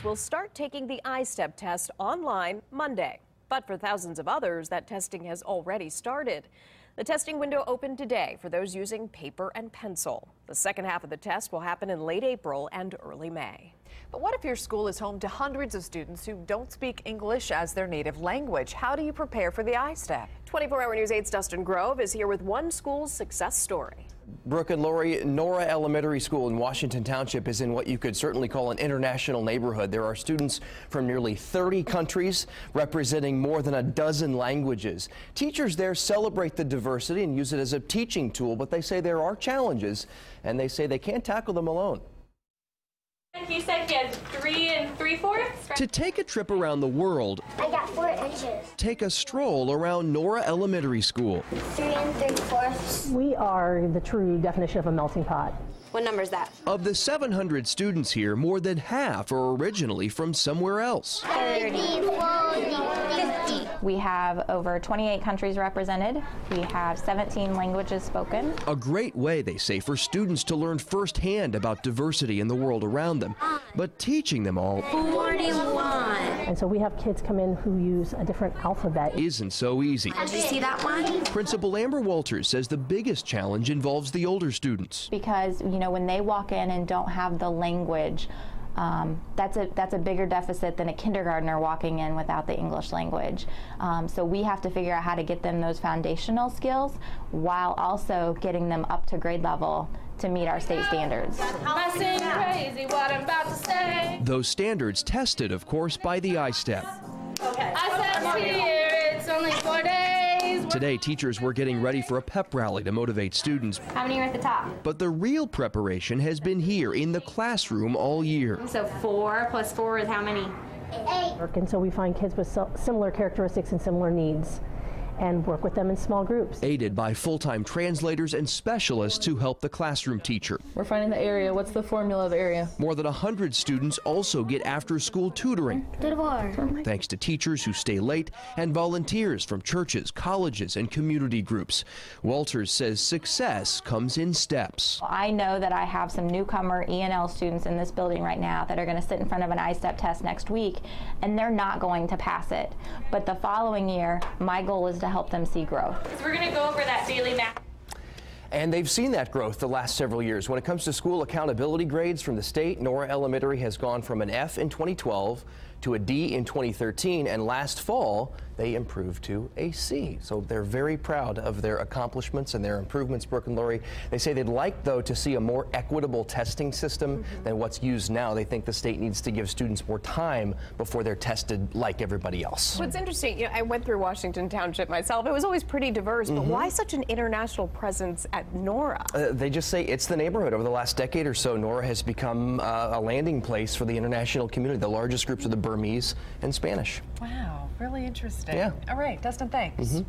Will start taking the I-STEP test online Monday. But for thousands of others, that testing has already started. The testing window opened today for those using paper and pencil. The second half of the test will happen in late April and early May. But what if your school is home to hundreds of students who don't speak English as their native language? How do you prepare for the I-STEP? 24-Hour News 8's Dustin Grove is here with one school's success story. Brooke and Lori, Nora Elementary School in Washington Township is in what you could certainly call an international neighborhood. There are students from nearly 30 countries representing more than a dozen languages. Teachers there celebrate the diversity and use it as a teaching tool, but they say there are challenges, and they say they can't tackle them alone. He said he has 3 3/4. To take a trip around the world, I got 4 inches. take a stroll around Nora Elementary School. 3 3/4. We are the true definition of a melting pot. What number is that? Of the 700 students here, more than half are originally from somewhere else. 30, 40, 50. We have over 28 countries represented. We have 17 languages spoken. A great way, they say, for students to learn firsthand about diversity in the world around them. But teaching them all 41. And so we have kids come in who use a different alphabet. isn't so easy. Did you see that one? Principal Amber Walters says the biggest challenge involves the older students. Because, you know, when they walk in and don't have the language, that's a bigger deficit than a kindergartner walking in without the English language. So we have to figure out how to get them those foundational skills while also getting them up to grade level to meet our state standards. Crazy what I'm about to say. Those standards tested, of course, by the I-STEP. I said here, it's only 4 days. Today, teachers were getting ready for a pep rally to motivate students. How many are at the top? But the real preparation has been here in the classroom all year. So 4 plus 4 is how many? 8. And so we find kids with similar characteristics and similar needs and work with them in small groups. Aided by full-time translators and specialists who help the classroom teacher. We're finding the area. What's the formula of area? More than 100 students also get after-school tutoring, thanks to teachers who stay late and volunteers from churches, colleges, and community groups. Walters says success comes in steps. I know that I have some newcomer E&L students in this building right now that are going to sit in front of an I-STEP test next week, and they're not going to pass it. But the following year, my goal is to help them see growth. So we're going to go over that daily math. And they've seen that growth the last several years. When it comes to school accountability grades from the state, Nora Elementary has gone from an F in 2012 to a D in 2013, and last fall they improved to a C. So they're very proud of their accomplishments and their improvements, Brooke and Lori. They say they'd like, though, to see a more equitable testing system than what's used now. They think the state needs to give students more time before they're tested like everybody else. What's interesting, you know, I went through Washington Township myself. It was always pretty diverse, but why such an international presence at Nora? They just say it's the neighborhood. Over the last decade or so, Nora has become a landing place for the international community. The largest groups are the Burmese and Spanish. Wow, really interesting. Yeah. All right, Dustin, thanks.